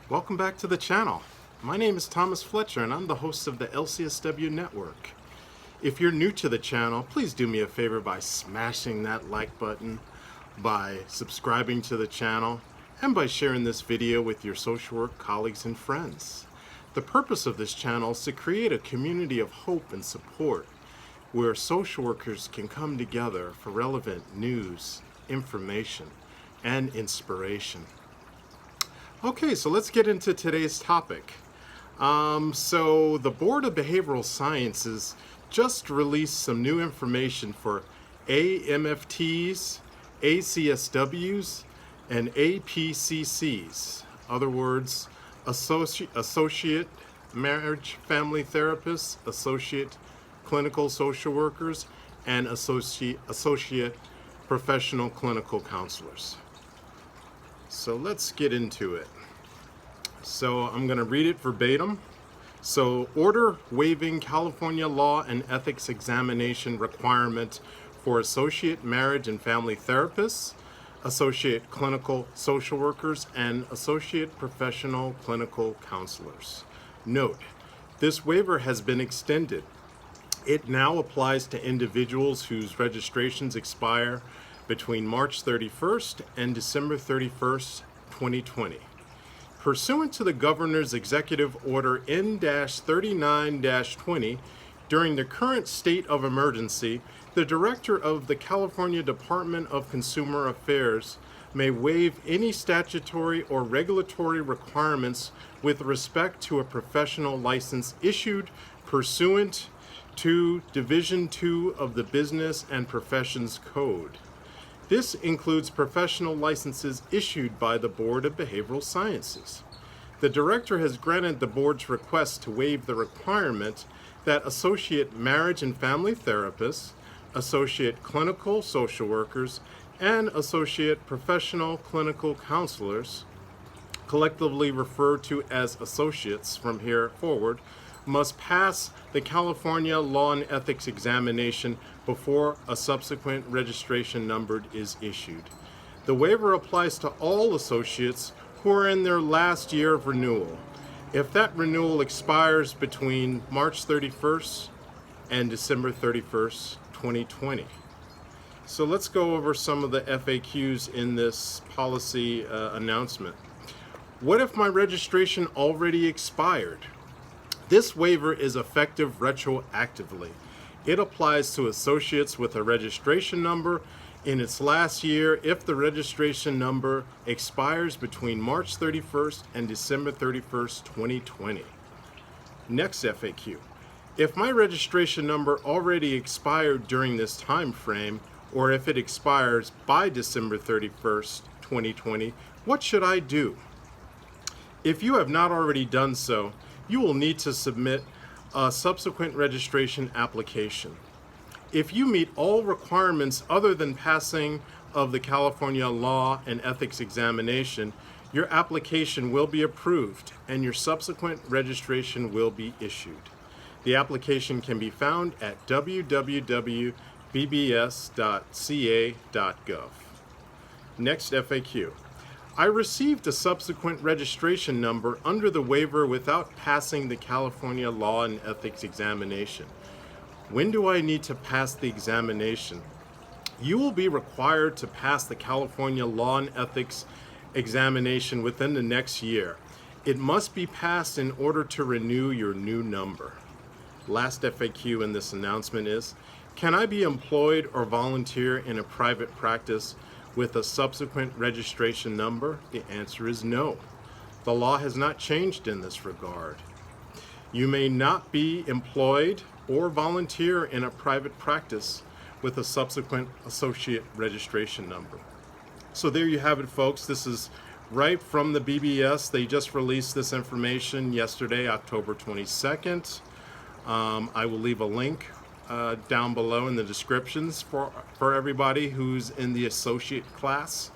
Welcome back to the channel. My name is Thomas Fletcher and I'm the host of the ACSW network. If you're new to the channel, please do me a favor by smashing that like button, by subscribing to the channel, and by sharing this video with your social work colleagues and friends. The purpose of this channel is to create a community of hope and support where social workers can come together for relevant news, information, and inspiration. Okay, so let's get into today's topic. So the Board of Behavioral Sciences just released some new information for AMFTs, ACSWs, and APCCs. Other words, Associate Marriage Family Therapists, Associate Clinical Social Workers, and Associate Professional Clinical Counselors. So let's get into it. So I'm going to read it verbatim. So, order waiving California law and ethics examination requirement for associate marriage and family therapists, associate clinical social workers, and associate professional clinical counselors. Note, this waiver has been extended. It now applies to individuals whose registrations expire between March 31st and December 31st, 2020. Pursuant to the Governor's Executive Order N-39-20, during the current state of emergency, the Director of the California Department of Consumer Affairs may waive any statutory or regulatory requirements with respect to a professional license issued pursuant to Division 2 of the Business and Professions Code. This includes professional licenses issued by the Board of Behavioral Sciences. The Director has granted the Board's request to waive the requirement that associate marriage and family therapists, associate clinical social workers, and associate professional clinical counselors, collectively referred to as associates from here forward, must pass the California Law and Ethics examination before a subsequent registration number is issued. The waiver applies to all associates who are in their last year of renewal. If that renewal expires between March 31st and December 31st, 2020. So let's go over some of the FAQs in this policy announcement. What if my registration already expired? This waiver is effective retroactively. It applies to associates with a registration number in its last year if the registration number expires between March 31st and December 31st, 2020. Next FAQ. If my registration number already expired during this time frame, or if it expires by December 31st, 2020, what should I do? If you have not already done so, you will need to submit a subsequent registration application. If you meet all requirements other than passing of the California Law and Ethics examination, your application will be approved and your subsequent registration will be issued. The application can be found at www.bbs.ca.gov. Next FAQ. I received a subsequent registration number under the waiver without passing the California Law and Ethics examination. When do I need to pass the examination? You will be required to pass the California Law and Ethics examination within the next year. It must be passed in order to renew your new number. Last FAQ in this announcement is, can I be employed or volunteer in a private practice with a subsequent registration number? The answer is no. The law has not changed in this regard. You may not be employed or volunteer in a private practice with a subsequent associate registration number. So there you have it, folks. This is right from the BBS. They just released this information yesterday, October 22nd. I will leave a link down below in the descriptions for everybody who's in the associate class,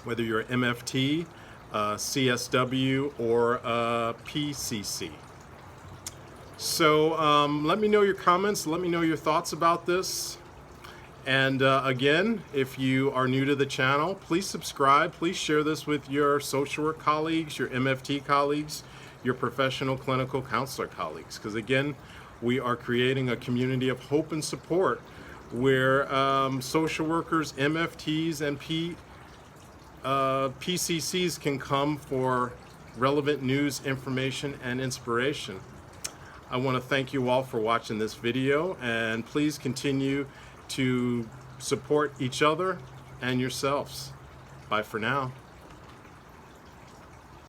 whether you're MFT, CSW, or PCC. So let me know your comments, let me know your thoughts about this. And again, if you are new to the channel, please subscribe. Please share this with your social work colleagues, your MFT colleagues, your professional clinical counselor colleagues. Because again, we are creating a community of hope and support where social workers, MFTs, and PCCs can come for relevant news, information, and inspiration. I want to thank you all for watching this video, and please continue to support each other and yourselves. Bye for now.